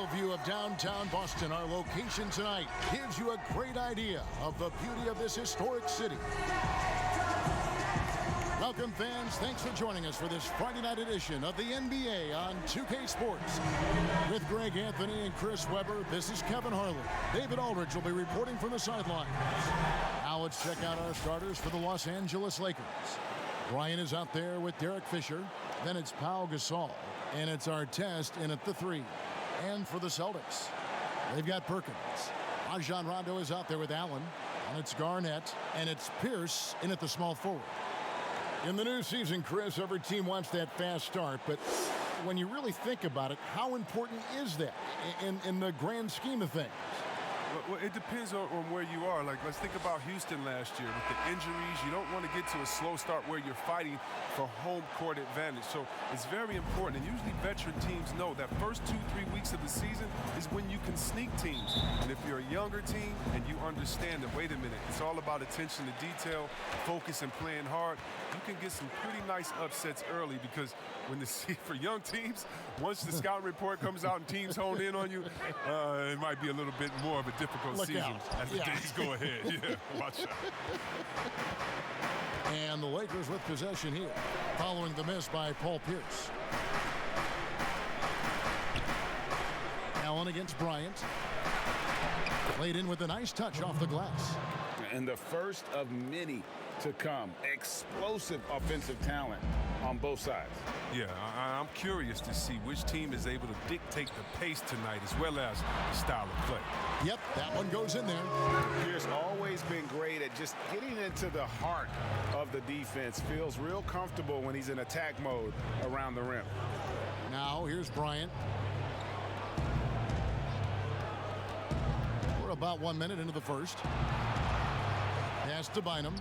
aerial view of downtown Boston, our location tonight, gives you a great idea of the beauty of this historic city. Welcome, fans. Thanks for joining us for this Friday night edition of the NBA on 2K Sports. With Greg Anthony and Chris Webber, this is Kevin Harlan. David Aldridge will be reporting from the sidelines. Now let's check out our starters for the Los Angeles Lakers. Bryant is out there with Derek Fisher. Then it's Pau Gasol. And it's Artest in at the 3. And for the Celtics, they've got Perkins. Rajon Rondo is out there with Allen. And it's Garnett. And it's Pierce in at the small forward. In the new season, Chris, every team wants that fast start. But when you really think about it, how important is that in the grand scheme of things? Well, it depends on where you are. Like, let's think about Houston last year. With the injuries, you don't want to get to a slow start where you're fighting for home court advantage. So it's very important. And usually veteran teams know that first 2-3 weeks of the season is when you can sneak teams. And if you're a younger team and you understand that, wait a minute, it's all about attention to detail, focus, and playing hard, you can get some pretty nice upsets early because when for young teams, once the scouting report comes out and teams hone in on you, it might be a little bit more of a difficult season as the days go ahead. Yeah, watch out. And the Lakers with possession here, following the miss by Paul Pierce. Allen against Bryant. Played in with a nice touch off the glass. And the first of many to come. Explosive offensive talent on both sides. Yeah, I'm curious to see which team is able to dictate the pace tonight as well as the style of play. Yep, that one goes in there. Pierce always been great at just getting into the heart of the defense. Feels real comfortable when he's in attack mode around the rim. Now here's Bryant. We're about 1 minute into the first. Pass to Bynum.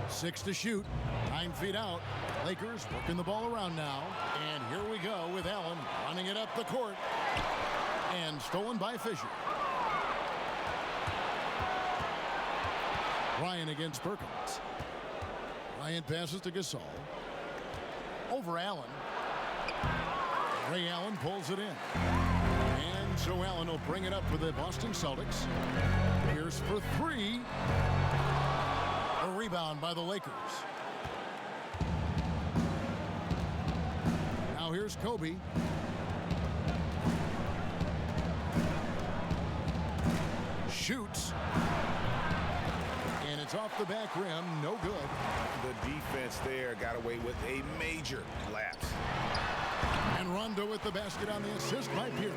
6 to shoot. 9 feet out. Lakers working the ball around now. And here we go with Allen running it up the court. And stolen by Fisher. Bryant against Perkins. Bryant passes to Gasol. Over Allen. Ray Allen pulls it in. And so Allen will bring it up for the Boston Celtics. Pierce for 3. A rebound by the Lakers. Now here's Kobe. Shoots. And it's off the back rim. No good. The defense there got away with a major lapse. And Rondo with the basket on the assist by Pierce.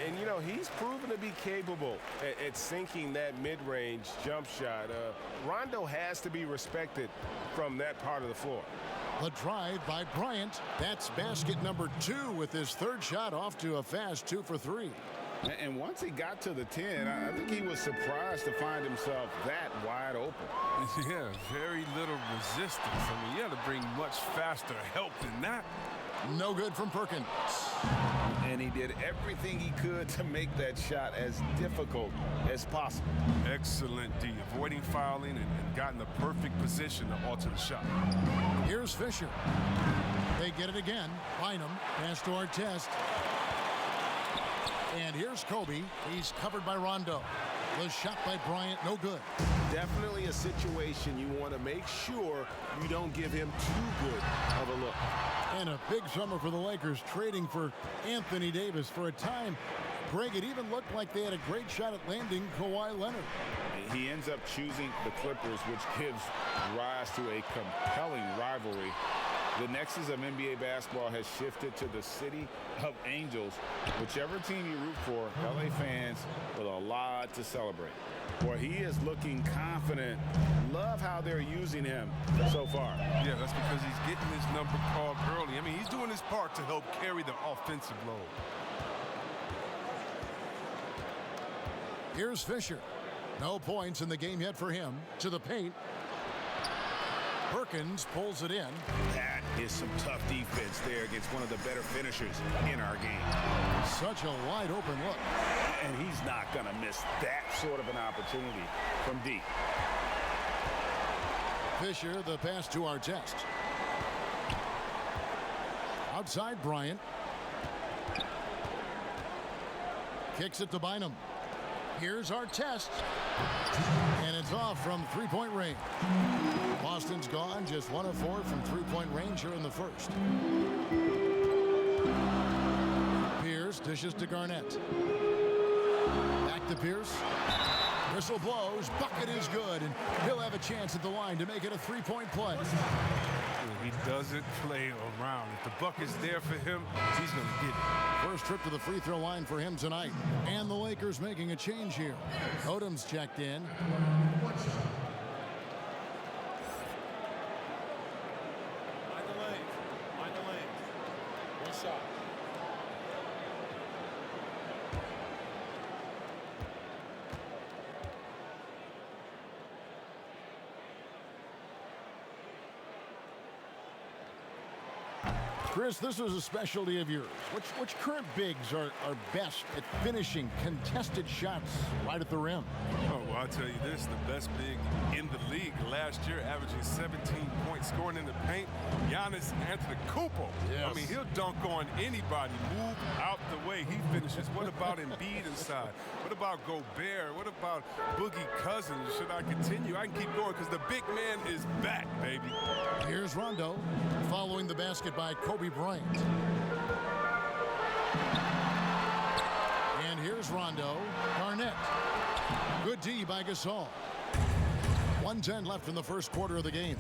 And, you know, he's proven to be capable at sinking that mid-range jump shot. Rondo has to be respected from that part of the floor. The drive by Bryant. That's basket number 2 with his third shot off to a fast 2 for 3. And once he got to the 10, I think he was surprised to find himself that wide open. Yeah, very little resistance. I mean, you got to bring much faster help than that. No good from Perkins. And he did everything he could to make that shot as difficult as possible. Excellent D, avoiding fouling and got in the perfect position to alter the shot. Here's Fisher. They get it again. Bynum, pass to Artest. And here's Kobe. He's covered by Rondo. The shot by Bryant, no good. Definitely a situation you want to make sure you don't give him too good of a look. And a big summer for the Lakers, trading for Anthony Davis. For a time, Greg, it even looked like they had a great shot at landing Kawhi Leonard. He ends up choosing the Clippers, which gives rise to a compelling rivalry. The nexus of NBA basketball has shifted to the city of Angels. Whichever team you root for, LA fans with a lot to celebrate. Boy, he is looking confident. Love how they're using him so far. Yeah, that's because he's getting his number called early. I mean, he's doing his part to help carry the offensive load. Here's Fisher. No points in the game yet for him. To the paint. Perkins pulls it in. That is some tough defense there against one of the better finishers in our game. Such a wide open look. And he's not going to miss that sort of an opportunity from deep. Fisher, the pass to Artest. Outside Bryant. Kicks it to Bynum. Here's our test. And it's off from three-point range. Boston's gone just 1 of 4 from three-point range here in the first. Pierce dishes to Garnett. Back to Pierce. Whistle blows. Bucket is good. And he'll have a chance at the line to make it a three-point play. He doesn't play around. If the bucket's there for him, he's going to get it. First trip to the free throw line for him tonight. And the Lakers making a change here. Odom's checked in. Mind the lane. Mind the lane. One shot. Chris, this is a specialty of yours. Which current bigs are best at finishing contested shots right at the rim? Oh, well, I'll tell you this, the best big in the league last year, averaging 17 points, scoring in the paint, Giannis Antetokounmpo. Yes. I mean, he'll dunk on anybody, move out the way he finishes. What about Embiid inside? What about Gobert? What about Boogie Cousins? Should I continue? I can keep going because the big man is back, baby. Here's Rondo, following the basket by Kobe Bryant. And here's Rondo, Garnett. Good D by Gasol. 1:10 left in the first quarter of the game.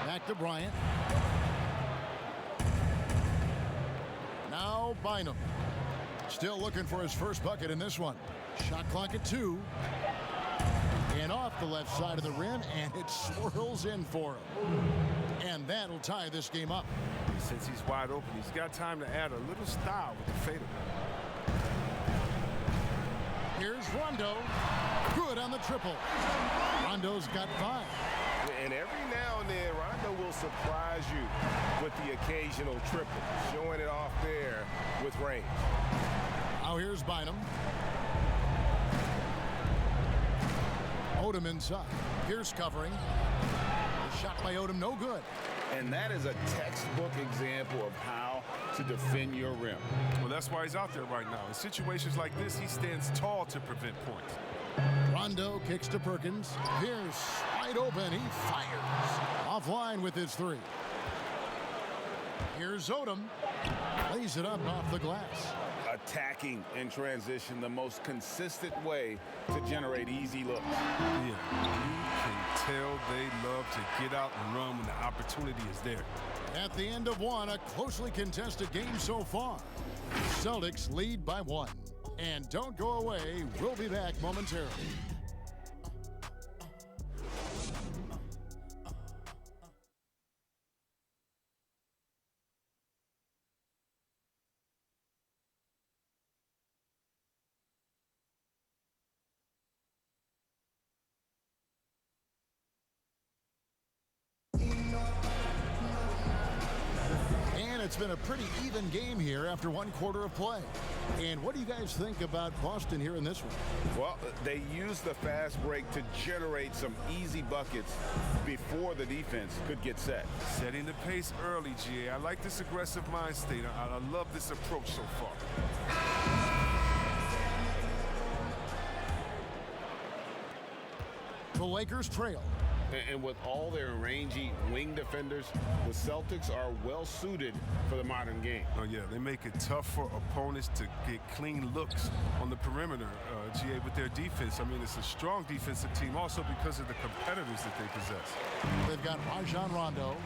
Back to Bryant. Now Bynum. Still looking for his first bucket in this one. Shot clock at 2. And off the left side of the rim, and it swirls in for him. And that'll tie this game up. Since he's wide open, he's got time to add a little style with the fadeaway. Here's Rondo. Good on the triple. Rondo's got 5. And every now and then, Rondo will surprise you with the occasional triple, showing it off there with range. Now here's Bynum. Odom inside. Pierce covering. The shot by Odom, no good. And that is a textbook example of how to defend your rim. Well, that's why he's out there right now. In situations like this, he stands tall to prevent points. Rondo kicks to Perkins. Pierce wide open. He fires. Offline with his 3. Here's Odom. Lays it up off the glass. Attacking in transition, the most consistent way to generate easy looks. Yeah, you can tell they love to get out and run when the opportunity is there. At the end of one, a closely contested game so far. Celtics lead by 1. And don't go away. We'll be back momentarily. It's been a pretty even game here after 1 quarter of play. And what do you guys think about Boston here in this one? Well, they used the fast break to generate some easy buckets before the defense could get set. Setting the pace early, GA. I like this aggressive mind state. I love this approach so far. The Lakers trail. And with all their rangy wing defenders, the Celtics are well suited for the modern game. Oh, yeah, they make it tough for opponents to get clean looks on the perimeter, GA, with their defense. I mean, it's a strong defensive team also because of the competitors that they possess. They've got Rajon Rondo,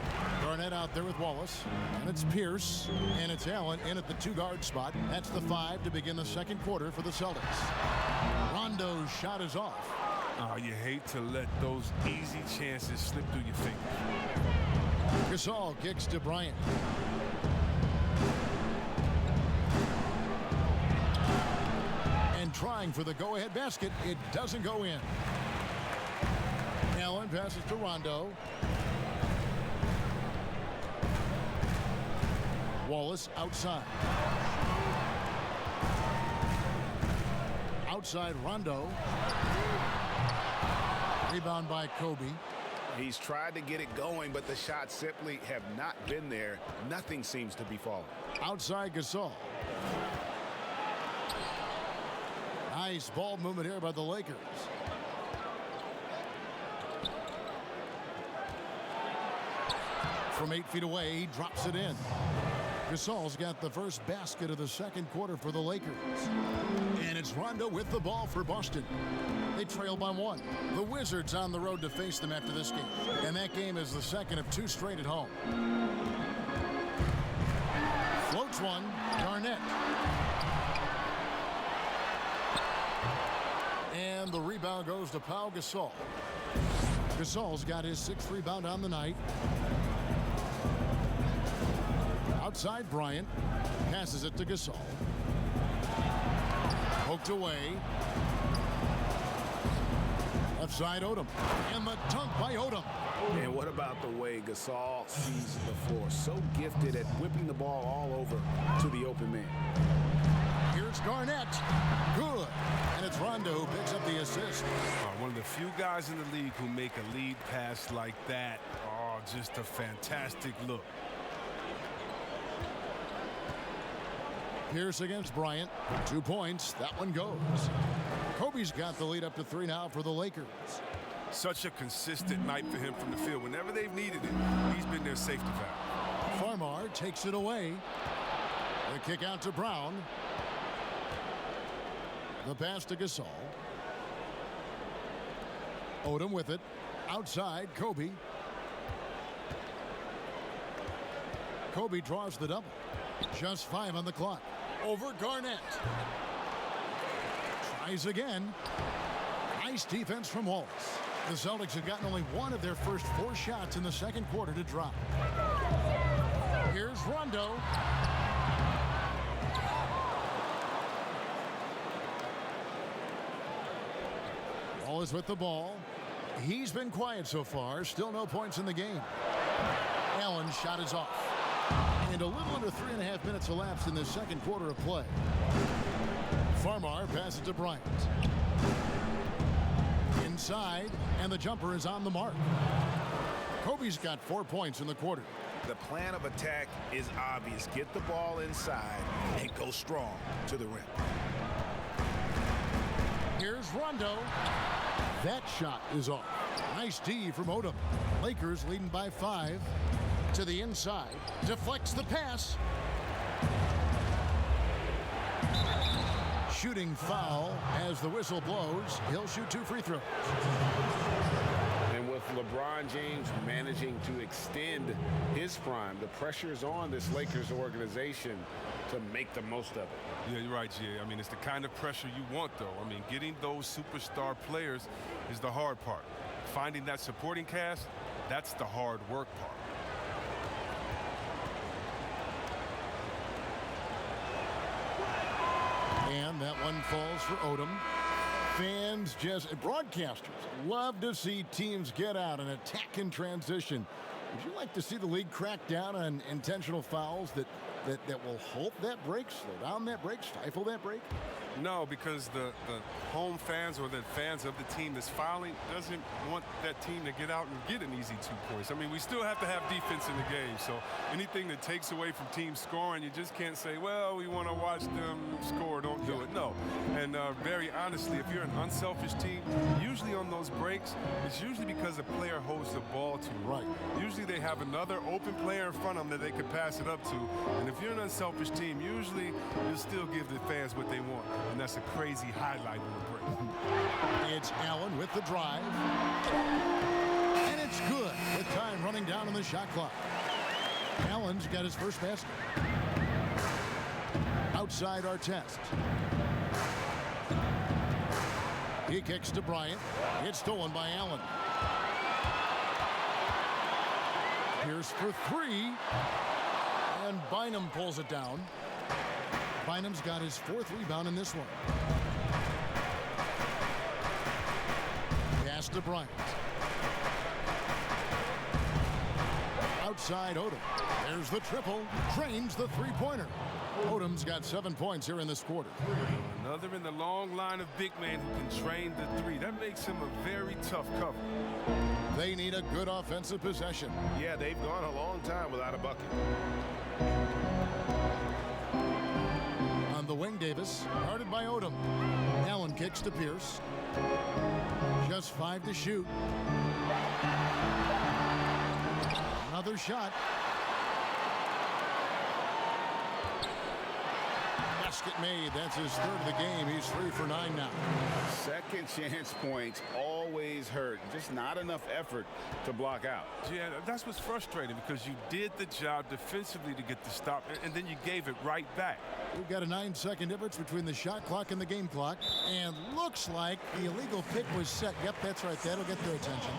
Garnett out there with Wallace, and it's Pierce, and it's Allen in at the 2-guard spot. That's the 5 to begin the second quarter for the Celtics. Rondo's shot is off. Oh, you hate to let those easy chances slip through your fingers. Gasol kicks to Bryant. And trying for the go-ahead basket, it doesn't go in. Allen passes to Rondo. Wallace outside. Outside Rondo. Rebound by Kobe. He's tried to get it going, but the shots simply have not been there. Nothing seems to be falling. Outside Gasol. Nice ball movement here by the Lakers. From 8 feet away, he drops it in. Gasol's got the first basket of the second quarter for the Lakers. And it's Rondo with the ball for Boston. They trail by 1. The Wizards on the road to face them after this game. And that game is the second of 2 straight at home. Floats one, Garnett. And the rebound goes to Pau Gasol. Gasol's got his 6th rebound on the night. Outside Bryant. Passes it to Gasol. Poked away. Left side Odom. And the dunk by Odom. And what about the way Gasol sees the floor? So gifted at whipping the ball all over to the open man. Here's Garnett. Good. And it's Rondo who picks up the assist. One of the few guys in the league who make a lead pass like that. Oh, just a fantastic look. Pierce against Bryant. 2 points. That one goes. Kobe's got the lead up to 3 now for the Lakers. Such a consistent night for him from the field. Whenever they've needed it, he's been their safety valve. Farmar takes it away. The kick out to Brown. The pass to Gasol. Odom with it. Outside, Kobe. Kobe draws the double. Just 5 on the clock. Over Garnett. Tries again. Nice defense from Wallace. The Celtics have gotten only 1 of their first 4 shots in the second quarter to drop. Here's Rondo. Wallace with the ball. He's been quiet so far. Still no points in the game. Allen's shot is off. And a little under 3.5 minutes elapsed in the second quarter of play. Farmar passes to Bryant. Inside, and the jumper is on the mark. Kobe's got 4 points in the quarter. The plan of attack is obvious. Get the ball inside and go strong to the rim. Here's Rondo. That shot is off. Nice D from Odom. Lakers leading by 5. To the inside. Deflects the pass. Shooting foul as the whistle blows. He'll shoot 2 free throws. And with LeBron James managing to extend his prime, the pressure is on this Lakers organization to make the most of it. Yeah, you're right, Jay. I mean, it's the kind of pressure you want, though. I mean, getting those superstar players is the hard part. Finding that supporting cast, that's the hard work part. And that one falls for Odom. Fans, broadcasters love to see teams get out and attack in transition. Would you like to see the league crack down on intentional fouls that will halt that break, slow down that break, stifle that break? No, because the home fans or the fans of the team that's fouling doesn't want that team to get out and get an easy 2 points. I mean, we still have to have defense in the game, so anything that takes away from teams scoring, you just can't say, well, we want to watch them score, don't do it. No, and very honestly, if you're an unselfish team, usually on those breaks, it's usually because a player holds the ball too right. Usually they have another open player in front of them that they could pass it up to, and if you're an unselfish team, usually you'll still give the fans what they want. And that's a crazy highlight on the break. It's Allen with the drive. And it's good with time running down on the shot clock. Allen's got his first basket. Outside Artest. He kicks to Bryant. It's stolen by Allen. Pierce for 3. And Bynum pulls it down. Bynum's got his 4th rebound in this one. Pass to Bryant. Outside Odom. There's the triple. Drains the 3-pointer. Odom's got 7 points here in this quarter. Another in the long line of big men who can drain the 3. That makes him a very tough cover. They need a good offensive possession. Yeah, they've gone a long time without a bucket. On the wing, Davis, guarded by Odom. Allen kicks to Pierce. Just 5 to shoot. Another shot. Basket made. That's his third of the game. He's 3 for 9 now. Second chance points always hurt. Just not enough effort to block out. Yeah, that's what's frustrating because you did the job defensively to get the stop, and then you gave it right back. We've got a 9-second difference between the shot clock and the game clock. And looks like the illegal pick was set. Yep, that's right. That'll get their attention.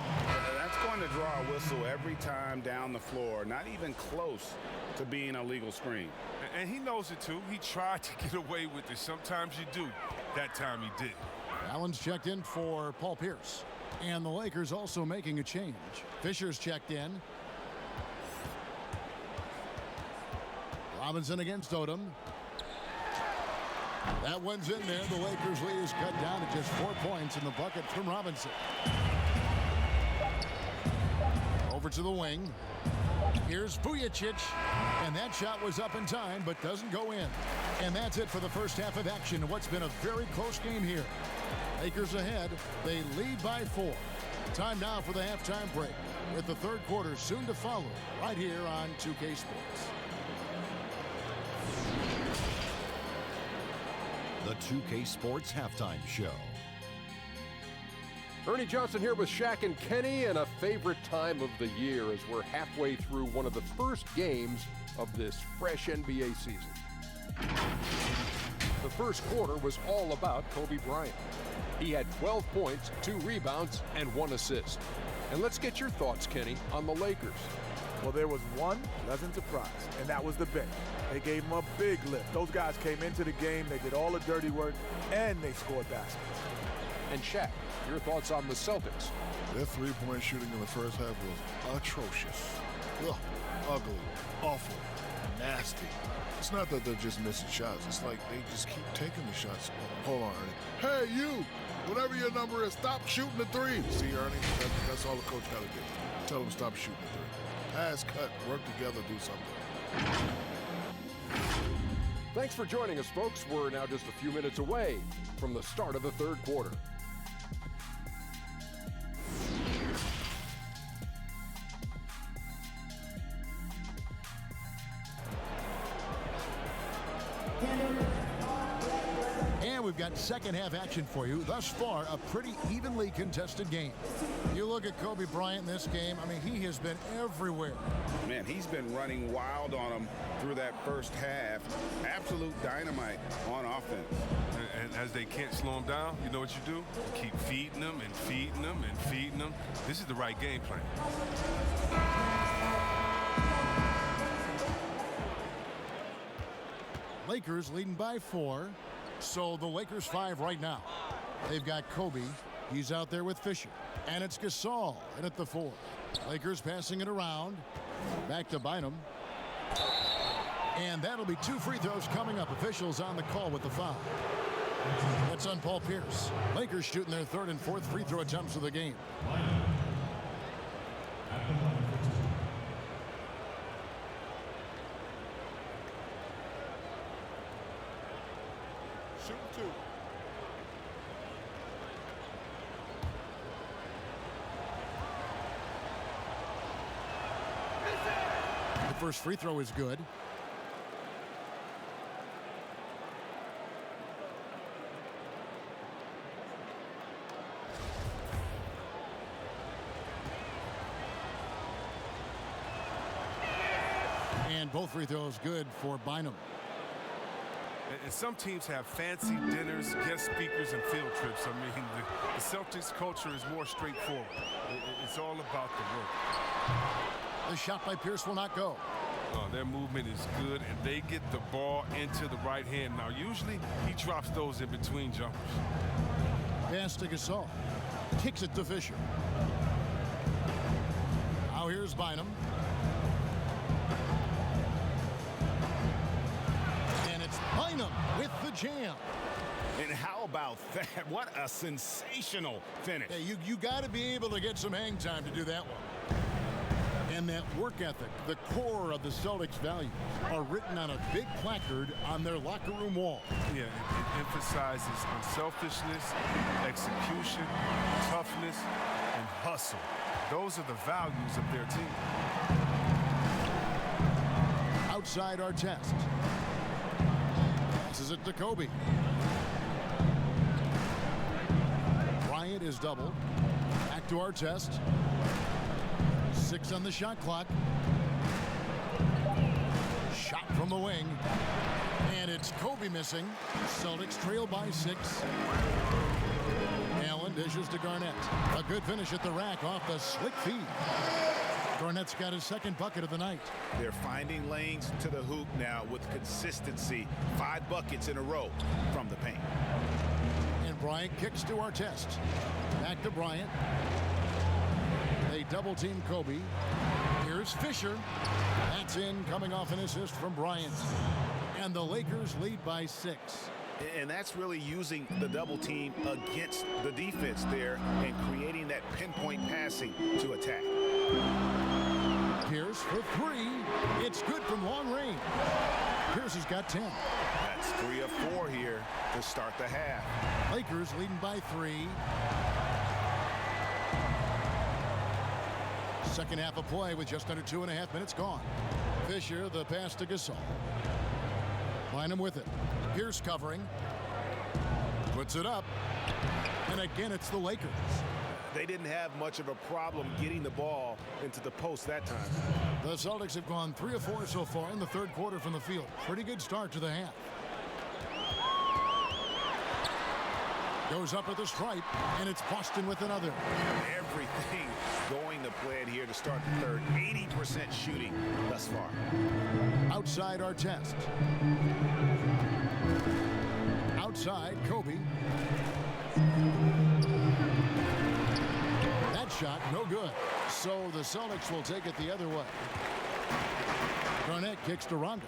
That's going to draw a whistle every time down the floor. Not even close to being a legal screen. And he knows it too. He tried to get away with it. Sometimes you do. That time he did. Allen's checked in for Paul Pierce. And the Lakers also making a change. Fisher's checked in. Robinson against Odom. That one's in there. The Lakers lead is cut down to just 4 points in the bucket from Robinson. Over to the wing. Here's Vujicic, and that shot was up in time but doesn't go in. And that's it for the first half of action in what's been a very close game here. Lakers ahead. They lead by 4. Time now for the halftime break, with the third quarter soon to follow right here on 2K Sports. The 2K Sports Halftime Show. Ernie Johnson here with Shaq and Kenny, and a favorite time of the year as we're halfway through one of the first games of this fresh NBA season. The first quarter was all about Kobe Bryant. He had 12 points, 2 rebounds, and 1 assist. And let's get your thoughts, Kenny, on the Lakers. Well, there was one pleasant surprise, and that was the bench. They gave him a big lift. Those guys came into the game, they did all the dirty work, and they scored baskets. And Shaq, your thoughts on the Celtics? Their three-point shooting in the first half was atrocious. Ugh, ugly, awful, nasty. It's not that they're just missing shots. It's like they just keep taking the shots. Hold on, Ernie. Hey, you! Whatever your number is, stop shooting the three. See, Ernie? That's all the coach got to do. Tell them stop shooting the three. Pass, cut, work together, do something. Thanks for joining us, folks. We're now just a few minutes away from the start of the third quarter. And we've got second half action for you. Thus far, a pretty evenly contested game. You look at Kobe Bryant in this game, I mean, he has been everywhere. Man, he's been running wild on them through that first half. Absolute dynamite on offense. And as they can't slow him down, you know what you do? You keep feeding them and feeding them and feeding them. This is the right game plan. Lakers leading by 4. So the Lakers 5 right now. They've got Kobe. He's out there with Fisher. And it's Gasol in at the 4. Lakers passing it around. Back to Bynum. And that'll be 2 free throws coming up. Officials on the call with the foul. That's on Paul Pierce. Lakers shooting their third and fourth free throw attempts of the game. Shoot 2. The first free throw is good. And both free throws good for Bynum. And some teams have fancy dinners, guest speakers, and field trips. I mean, the Celtics culture is more straightforward. It's all about the work. The shot by Pierce will not go. Their movement is good, and they get the ball into the right hand. Now, usually, he drops those in between jumpers. Pass to Gasol. Kicks it to Fisher. Now here's Bynum. And it's Bynum with the jam. And how about that? What a sensational finish. Yeah, you got to be able to get some hang time to do that one. And that work ethic, the core of the Celtics' values, are written on a big placard on their locker room wall. Yeah, it emphasizes unselfishness, execution, toughness, and hustle. Those are the values of their team. Outside our test. Passes it to Kobe. Bryant is doubled. Back to our test. 6 on the shot clock. Shot from the wing. And it's Kobe missing. Celtics trail by 6. Allen dishes to Garnett. A good finish at the rack off the slick feed. Garnett's got his second bucket of the night. They're finding lanes to the hoop now with consistency. 5 buckets in a row from the paint. And Bryant kicks to our test. Back to Bryant. They double team Kobe. Here's Fisher. That's in, coming off an assist from Bryant. And the Lakers lead by 6. And that's really using the double team against the defense there and creating that pinpoint passing to attack. Pierce for 3. It's good from long range. Pierce has got 10. That's 3 of 4 here to start the half. Lakers leading by 3. Second half of play with just under 2.5 minutes gone. Fisher, the pass to Gasol. Bynum with it. Pierce covering. Puts it up. And again, it's the Lakers. They didn't have much of a problem getting the ball into the post that time. The Celtics have gone 3 of 4 so far in the third quarter from the field. Pretty good start to the half. Goes up at the stripe, and it's Boston with another. Everything going to plan here to start the third. 80% shooting thus far. Outside our test. Outside, Kobe. That shot, no good. So the Celtics will take it the other way. Garnett kicks to Rondo.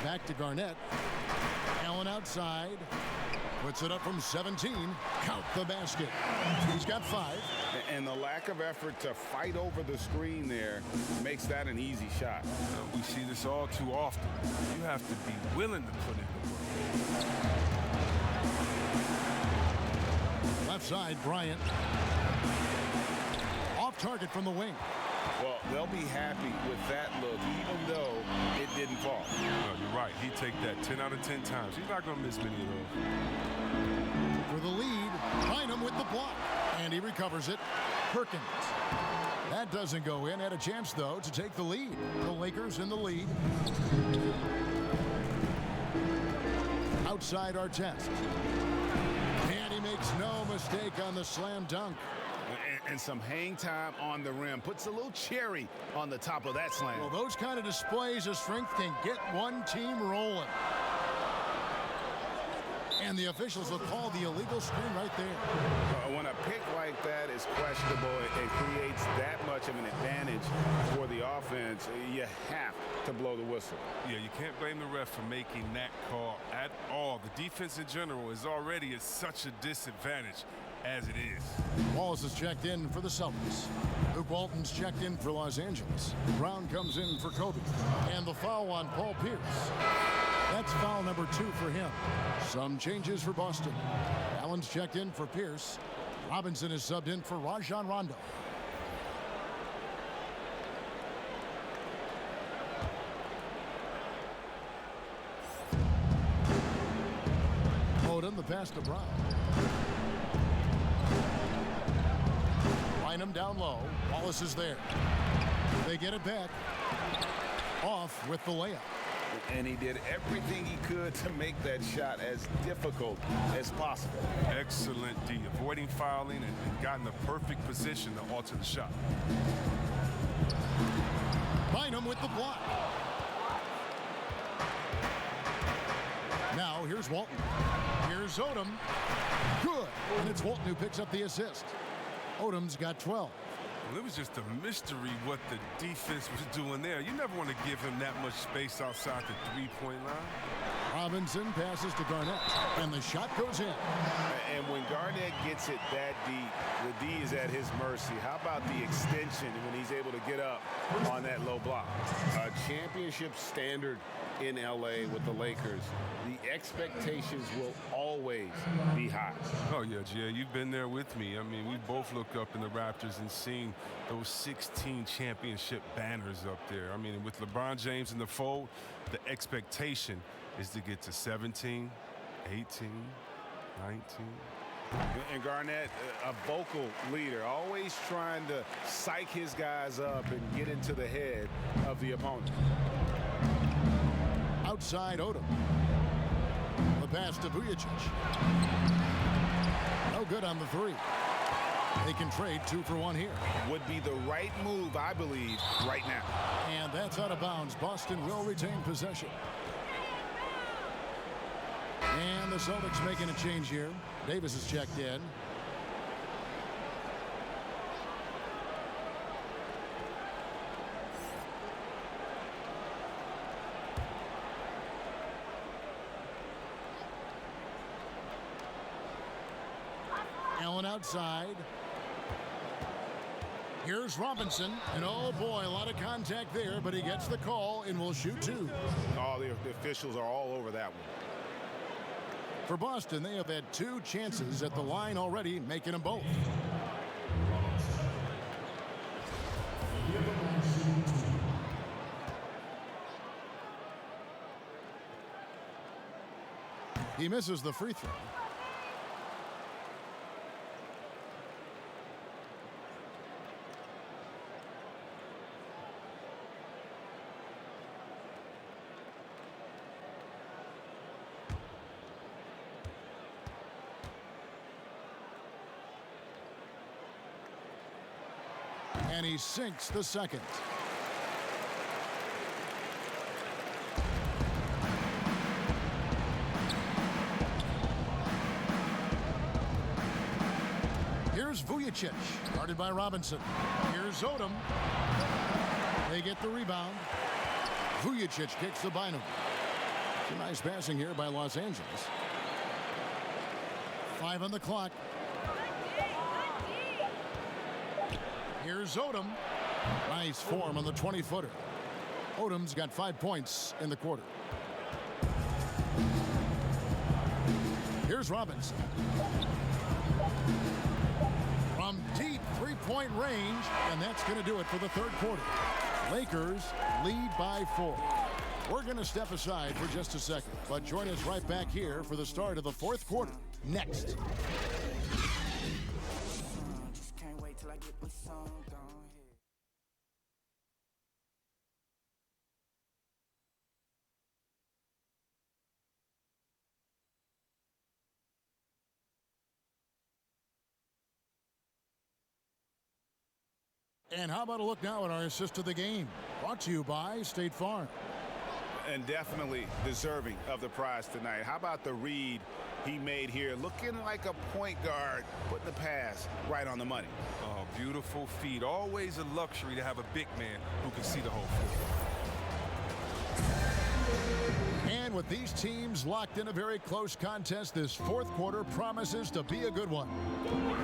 Back to Garnett. Allen outside. Puts it up from 17. Count the basket. He's got 5. And the lack of effort to fight over the screen there makes that an easy shot. We see this all too often. You have to be willing to put in the work. Left side, Bryant. Off target from the wing. Well, they'll be happy with that look, even though it didn't fall. No, you're right. He'd take that 10 out of 10 times. He's not going to miss many of those. For the lead, Bynum with the block. And he recovers it. Perkins. That doesn't go in. Had a chance, though, to take the lead. The Lakers in the lead. Outside our test. And he makes no mistake on the slam dunk. And some hang time on the rim. Puts a little cherry on the top of that slam. Well, those kind of displays of strength can get one team rolling. And the officials will call the illegal screen right there. When a pick like that is questionable and creates that much of an advantage for the offense, you have to blow the whistle. Yeah, you can't blame the ref for making that call at all. The defense in general is already at such a disadvantage as it is. Wallace has checked in for the Celtics. Luke Walton's checked in for Los Angeles. Brown comes in for Kobe. And the foul on Paul Pierce. That's foul number 2 for him. Some changes for Boston. Allen's checked in for Pierce. Robinson is subbed in for Rajon Rondo. Odom, the pass to Brown. Bynum down low. Wallace is there. They get it back. Off with the layup. And he did everything he could to make that shot as difficult as possible. Excellent D, avoiding fouling and got in the perfect position to alter the shot. Bynum with the block. Now here's Walton. Here's Odom. Good. And it's Walton who picks up the assist. Odom's got 12. Well, it was just a mystery what the defense was doing there. You never want to give him that much space outside the three-point line. Robinson passes to Garnett, and the shot goes in. And when Garnett gets it that deep, the D is at his mercy. How about the extension when he's able to get up on that low block? A championship standard in LA with the Lakers. The expectations will always be high. Oh, yeah, Jay, you've been there with me. I mean, we both look up in the Raptors and seen those 16 championship banners up there. I mean, with LeBron James in the fold, the expectation is to get to 17, 18, 19. And Garnett, a vocal leader, always trying to psych his guys up and get into the head of the opponent. Outside Odom. The pass to Vujacic. No good on the three. They can trade 2 for 1 here. Would be the right move, I believe, right now. And that's out of bounds. Boston will retain possession. And the Celtics making a change here. Davis is checked in. Allen outside. Here's Robinson, and oh boy, a lot of contact there, but he gets the call and will shoot 2. Oh, the officials are all over that one. For Boston, they have had 2 chances at the line already, making them both. He misses the free throw. And he sinks the second. Here's Vujacic, guarded by Robinson. Here's Odom. They get the rebound. Vujacic kicks the Bynum. Some nice passing here by Los Angeles. 5 on the clock. Here's Odom. Nice form on the 20-footer. Odom's got 5 points in the quarter. Here's Robinson. From deep three-point range, and that's going to do it for the third quarter. Lakers lead by 4. We're going to step aside for just a second, but join us right back here for the start of the fourth quarter. Next. And how about a look now at our assist of the game? Brought to you by State Farm. And definitely deserving of the prize tonight. How about the read he made here? Looking like a point guard, putting the pass right on the money. Oh, beautiful feed. Always a luxury to have a big man who can see the whole floor. And with these teams locked in a very close contest, this fourth quarter promises to be a good one.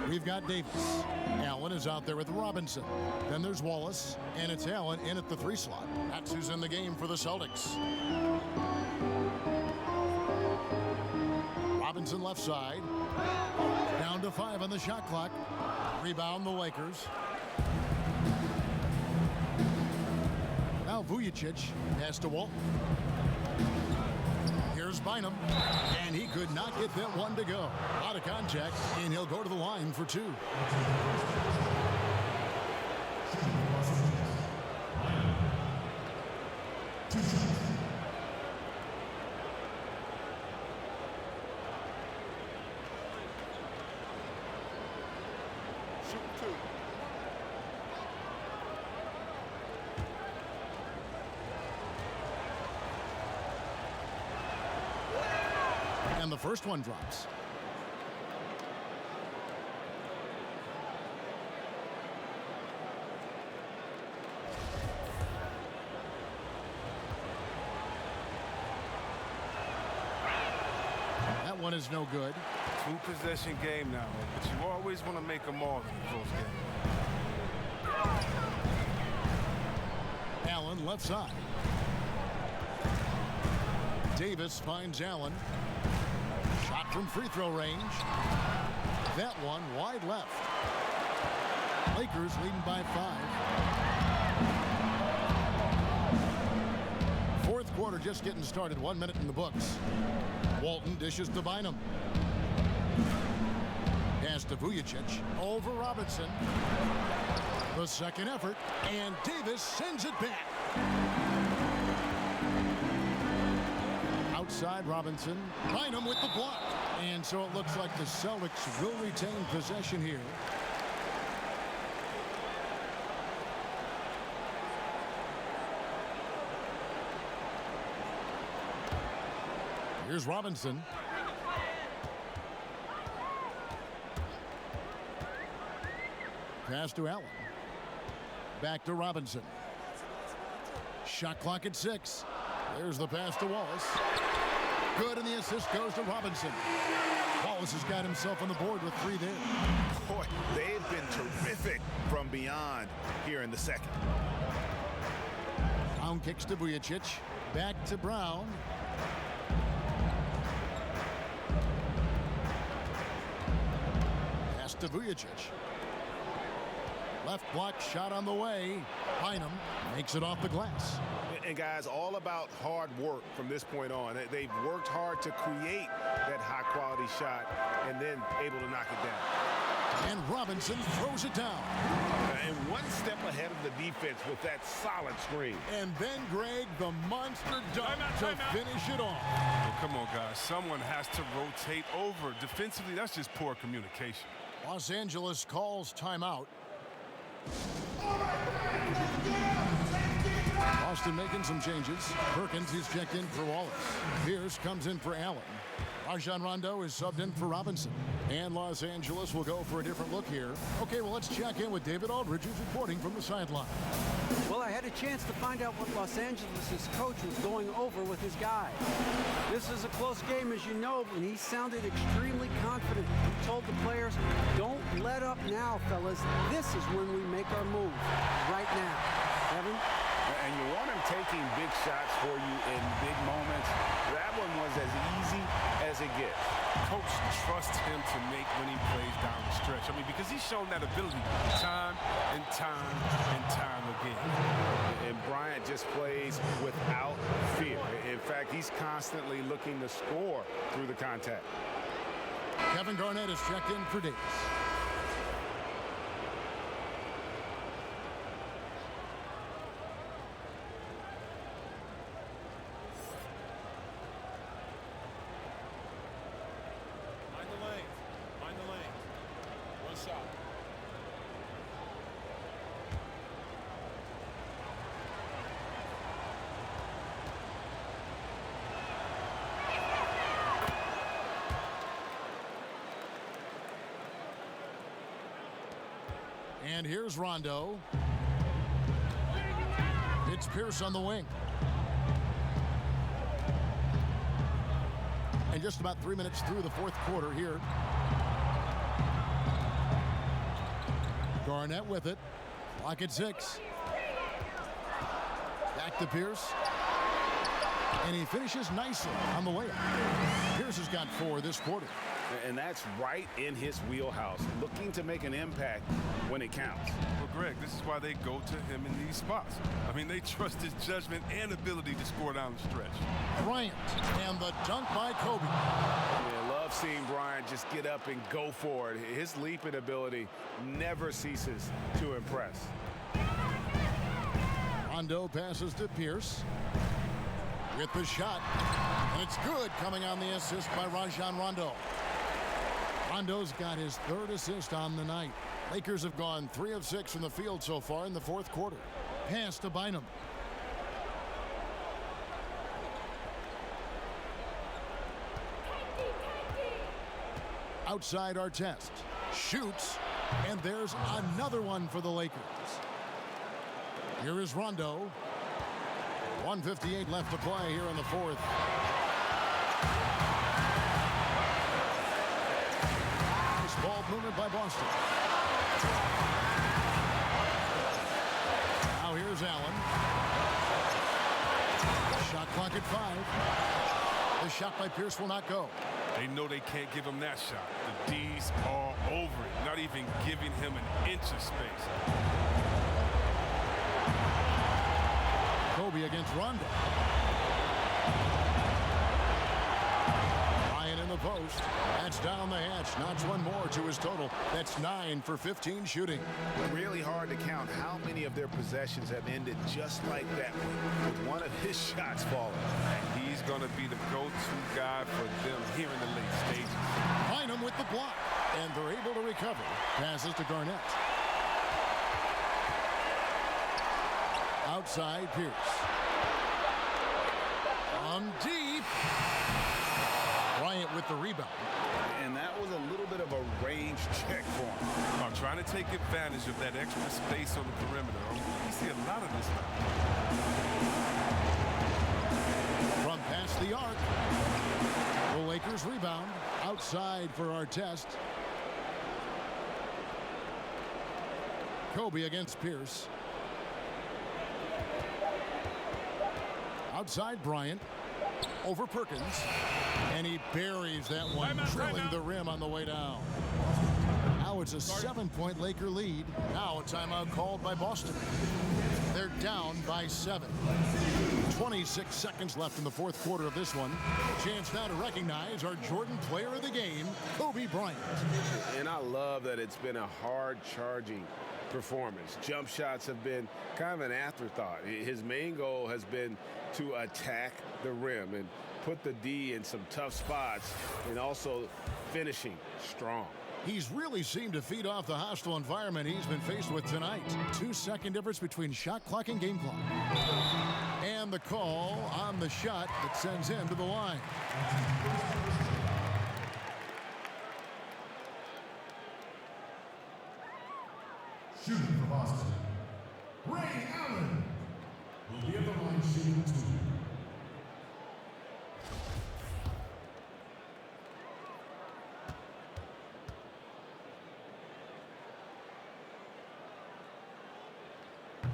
We've got Davis. Allen is out there with Robinson. Then there's Wallace, and it's Allen in at the 3 slot. That's who's in the game for the Celtics. Robinson left side. Down to 5 on the shot clock. Rebound the Lakers. Now Vujacic has to Walton. Here's Bynum, and he could not get that one to go. A lot of contact, and he'll go to the line for 2. And the first one drops. one is no good. Two-possession game now, but you always want to make them all in a close game. Allen left side. Davis finds Allen. Shot from free throw range. That one wide left. Lakers leading by 5. Fourth quarter just getting started. 1 minute in the books. Walton dishes to Bynum. Pass to Vujicic. Over Robinson. The second effort. And Davis sends it back. Outside Robinson. Bynum with the block. And so it looks like the Celtics will retain possession here. Here's Robinson. Pass to Allen. Back to Robinson. Shot clock at 6. There's the pass to Wallace. Good, and the assist goes to Robinson. Wallace has got himself on the board with 3 there. Boy, they've been terrific from beyond here in the second. Brown kicks to Vujicic. Back to Brown. Pass to Vujicic. Left block shot on the way. Bynum makes it off the glass. And guys, all about hard work from this point on. They've worked hard to create that high-quality shot and then able to knock it down. And Robinson throws it down. And one step ahead of the defense with that solid screen. And then, Greg, the monster dunk to finish it off. Well, come on, guys. Someone has to rotate over. Defensively, that's just poor communication. Los Angeles calls timeout. Boston making some changes. Perkins is checked in for Wallace. Pierce comes in for Allen. Rajon Rondo is subbed in for Robinson. And Los Angeles will go for a different look here. Okay, well, let's check in with David Aldridge, who's reporting from the sideline. Well, I had a chance to find out what Los Angeles' coach was going over with his guys. This is a close game, as you know, and he sounded extremely confident. He told the players, don't let up now, fellas. This is when we make our move, right now. Kevin? And you want him taking big shots for you in big moments. That one was as easy as it gets. Coach trusts him to make winning plays down the stretch. I mean, because he's shown that ability time and time and time again. And Bryant just plays without fear. In fact, he's constantly looking to score through the contact. Kevin Garnett is checked in for Davis. And here's Rondo. It's Pierce on the wing. And just about 3 minutes through the fourth quarter here. Garnett with it. Clock at 6. Back to Pierce. And he finishes nicely on the layup. Pierce has got 4 this quarter. And that's right in his wheelhouse, looking to make an impact when it counts. Well, Greg, this is why they go to him in these spots. I mean, they trust his judgment and ability to score down the stretch. Bryant and the dunk by Kobe. Yeah, love seeing Bryant just get up and go for it. His leaping ability never ceases to impress. Rondo passes to Pierce. With the shot. And it's good, coming on the assist by Rajon Rondo. Rondo's got his 3rd assist on the night. Lakers have gone 3 of 6 from the field so far in the fourth quarter. Pass to Bynum. Outside Artest. Shoots. And there's another one for the Lakers. Here is Rondo. 1:58 left to play here in the fourth. movement by Boston. Now here's Allen. Shot clock at 5. The shot by Pierce will not go. They know they can't give him that shot. The D's all over it, not even giving him an inch of space. Kobe against Rondo. Bryant in the post. That's down the hatch. Knocks one more to his total. That's 9 for 15 shooting. Really hard to count how many of their possessions have ended just like that one, with one of his shots falling. And he's going to be the go-to guy for them here in the late stages. Bynum with the block. And they're able to recover. Passes to Garnett. Outside Pierce. From deep. Bryant with the rebound. And that was a little bit of a range check for him. Trying to take advantage of that extra space on the perimeter. We see a lot of this now. From past the arc. The Lakers rebound. Outside for our test. Kobe against Pierce. Outside Bryant. Over Perkins. And he buries that one, drilling the rim on the way down. Now it's a 7-point Laker lead. Now a timeout called by Boston. They're down by 7. 26 seconds left in the fourth quarter of this one. Chance now to recognize our Jordan player of the game, Kobe Bryant. And I love that it's been a hard-charging performance. Jump shots have been kind of an afterthought. His main goal has been to attack the rim and put the D in some tough spots, and also finishing strong. He's really seemed to feed off the hostile environment he's been faced with tonight. 2-second difference between shot clock and game clock. And the call on the shot that sends him to the line. Shooting for Boston, Ray Allen will be at the line shooting 2.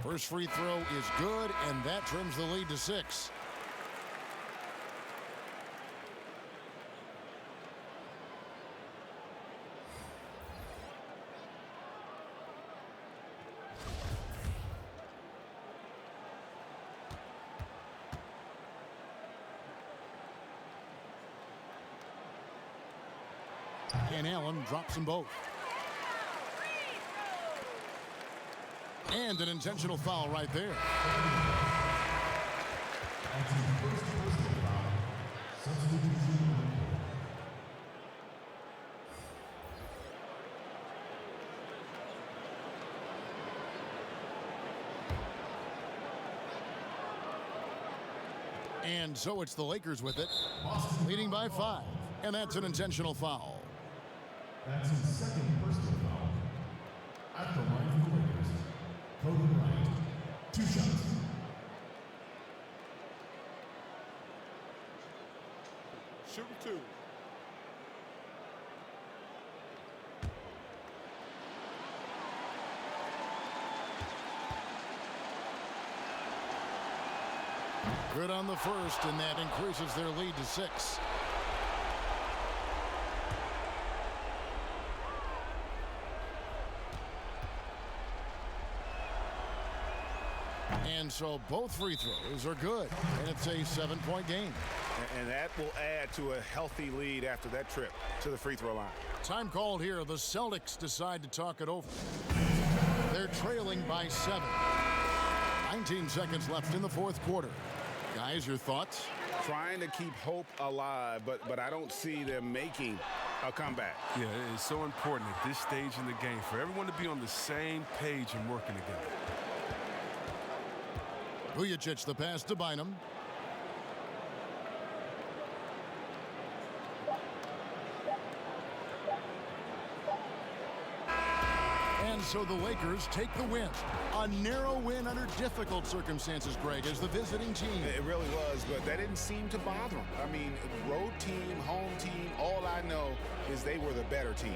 First free throw is good, and that trims the lead to 6. And Allen drops them both. And an intentional foul right there. And so it's the Lakers with it, leading by 5. And that's an intentional foul. That's his second personal foul. At the line for the Lakers, Kobe Bryant, 2 shots. Shooting 2. Good on the first, and that increases their lead to 6. And so both free throws are good, and it's a 7-point game. And that will add to a healthy lead after that trip to the free throw line. Time called here. The Celtics decide to talk it over. They're trailing by 7. 19 seconds left in the fourth quarter. Guys, your thoughts? Trying to keep hope alive, but I don't see them making a comeback. Yeah, it's so important at this stage in the game for everyone to be on the same page and working together. Vujacic the pass to Bynum. And so the Lakers take the win. A narrow win under difficult circumstances, Greg, as the visiting team. It really was, but that didn't seem to bother them. I mean, road team, home team, all I know is they were the better team.